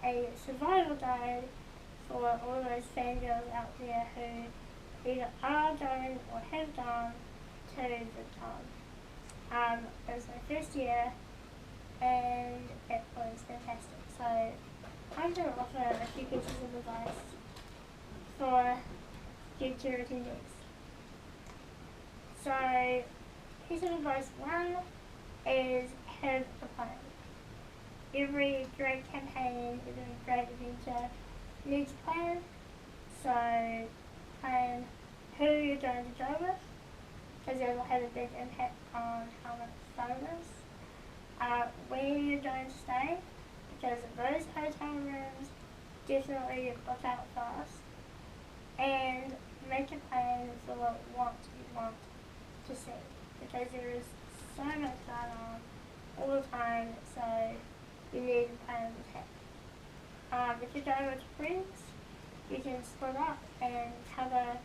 a survival guide for all those fangirls out there who either are going or have gone to VidCon. It was my first year and it was fantastic. So I'm going to offer a few pieces of advice for future attendees. So piece of advice one is have a plan. Every great campaign, every great adventure needs a plan. So plan who you're going to go with, because it will have a big impact on how much fun it is. Where you're going to stay, because those hotel rooms definitely book out fast. And make a plan for what you want to see, because there is so much going on all the time, so you need a plan ahead. If you're going with friends, you can split up and cover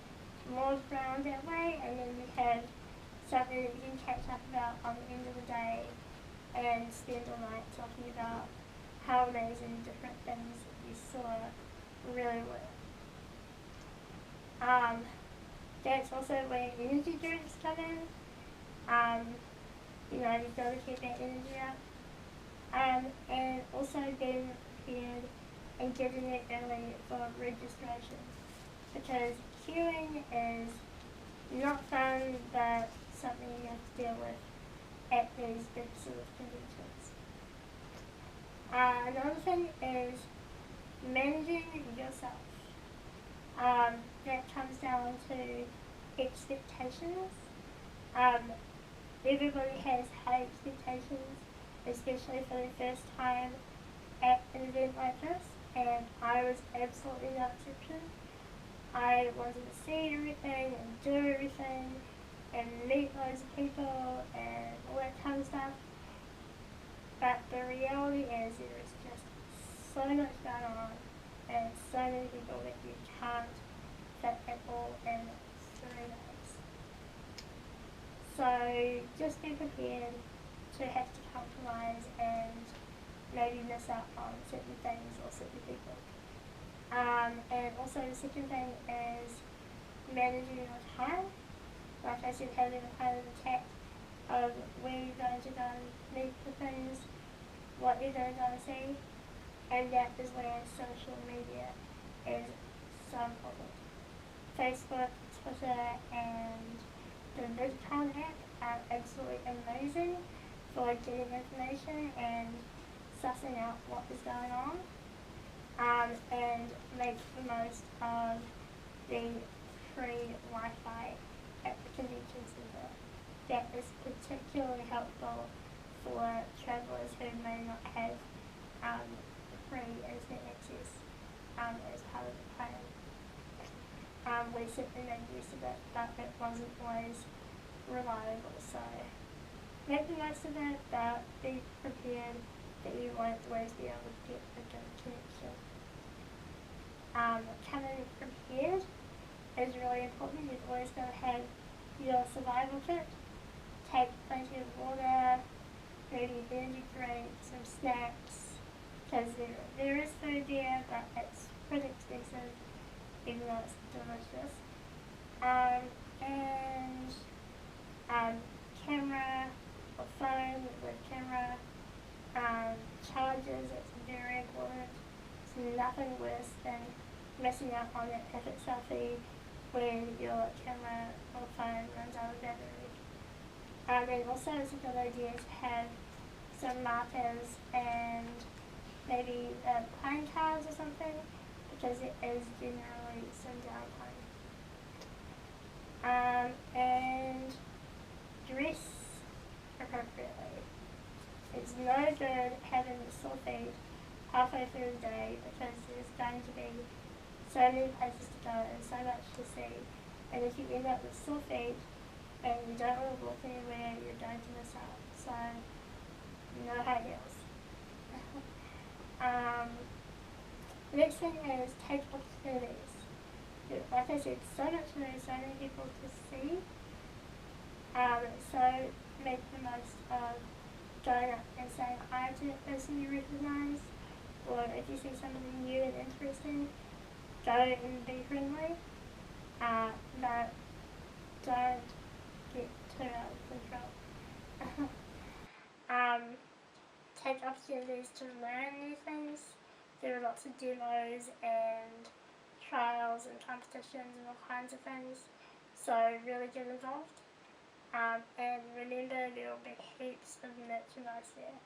more ground that way, and then you have something that you can catch up about on the end of the day and spend all night talking about how amazing different things that you saw really were. That's also where energy drinks come in. You've got to keep that energy up. And also being prepared and getting it early for registration, because queuing is not fun, but something you have to deal with at these big sort of conventions. Another thing is managing yourself. That comes down to expectations. Everybody has high expectations, especially for the first time at an event like this, and I was absolutely no exception. I wanted to see everything and do everything and meet loads of people and all that kind of stuff. But the reality is there is just so much going on and so many people that you can't fit it all in 3 days. So just be prepared to have to compromise and maybe miss out on certain things or certain people. And also the second thing is managing your time. Like I said, having a kind of attack of where you're going to go and meet for things, what you're going to go and see, and that is where social media is so important. Facebook, Twitter, and the VidCon app are absolutely amazing for getting information and sussing out what is going on, and make the most of the free Wi-Fi at the convention center. That is particularly helpful for travellers who may not have free internet access as part of the plan. We certainly made use of it, but it wasn't always reliable, so make the most of it, but be prepared that you won't always be able to get a good connection. Coming prepared is really important. You've always got to have your survival kit. Take plenty of water, maybe energy drink, some snacks, because there is food there, but it's pretty expensive, even though it's delicious. And camera or phone with camera, chargers, it's very important. It's nothing worse than missing out on it if it's healthy when your camera or phone runs out of battery. And also it's a good idea to have some markers and maybe pine cards or something, because it is generally some downtime. And dress appropriately. It's no good having sore feet halfway through the day, because there's going to be so many places to go and so much to see. And if you end up with sore feet and you don't want to walk anywhere, you're going to miss out. So, no high heels. Next thing is take opportunities. Like I said, so much to do, so many people to see. So make the most of going up and saying hi to that person you recognise, or if if you see something new and interesting, go and be friendly, but don't get too out of control. um, Take opportunities to learn new things. There are lots of demos and trials and competitions and all kinds of things, so really get involved. And remember, there will be heaps of merchandise there.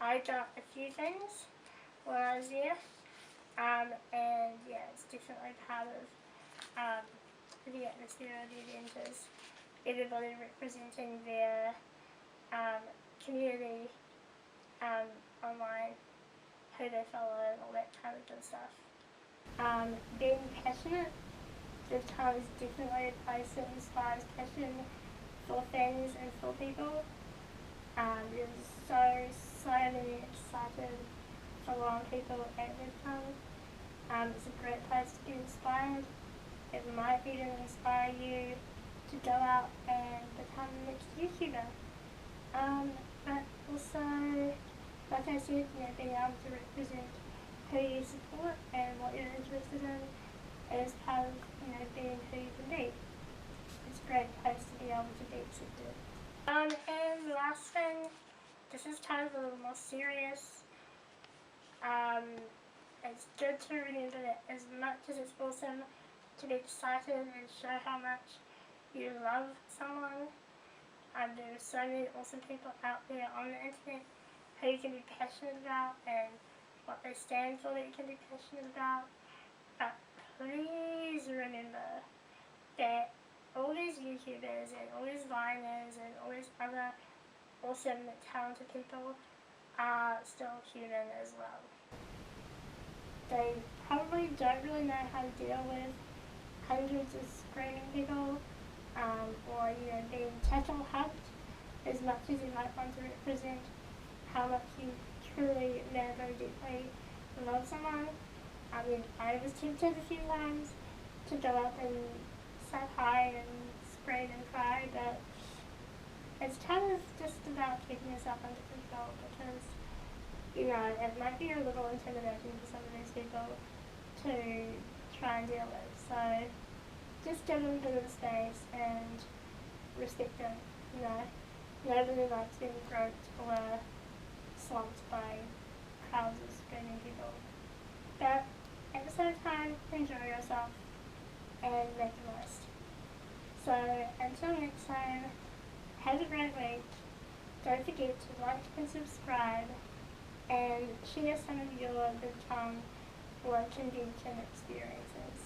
I got a few things while I was there, and yeah, it's definitely part of the atmosphere of the event is everybody representing their community online, who they follow, and all that kind of good stuff. Being passionate, the town is definitely a place that inspires passion for things and for people. There's so many excited, full-on people at Redtown. It's a great place to get inspired. It might even inspire you to go out and become the next YouTuber. But also, like I said, being able to represent who you support and what you're interested in is part of being who you can be. It's a great place to be able to be accepted. And the last thing, this is kind of a little more serious. It's good to remember that as much as it's awesome to be excited and show how much you love someone, there are so many awesome people out there on the internet who you can be passionate about and what they stand for that you can be passionate about. But please remember that all these YouTubers and all these Viners and all these other awesome, talented people are still human as well. They probably don't really know how to deal with hundreds of screaming people, or being tackle hugged as much as you might want to represent how much you truly, very deeply love someone. I mean, I was tempted a few times to go up and say hi and scream and cry, but it's kind of just about keeping yourself under control because, it might be a little intimidating for some of these people to try and deal with. So just give them a bit of space and respect them. Nobody likes being groped or swamped by crowds of screaming people. But at the same time, enjoy yourself and make the most. So until next time, have a great week. Don't forget to like and subscribe and share some of your good time or convention experiences.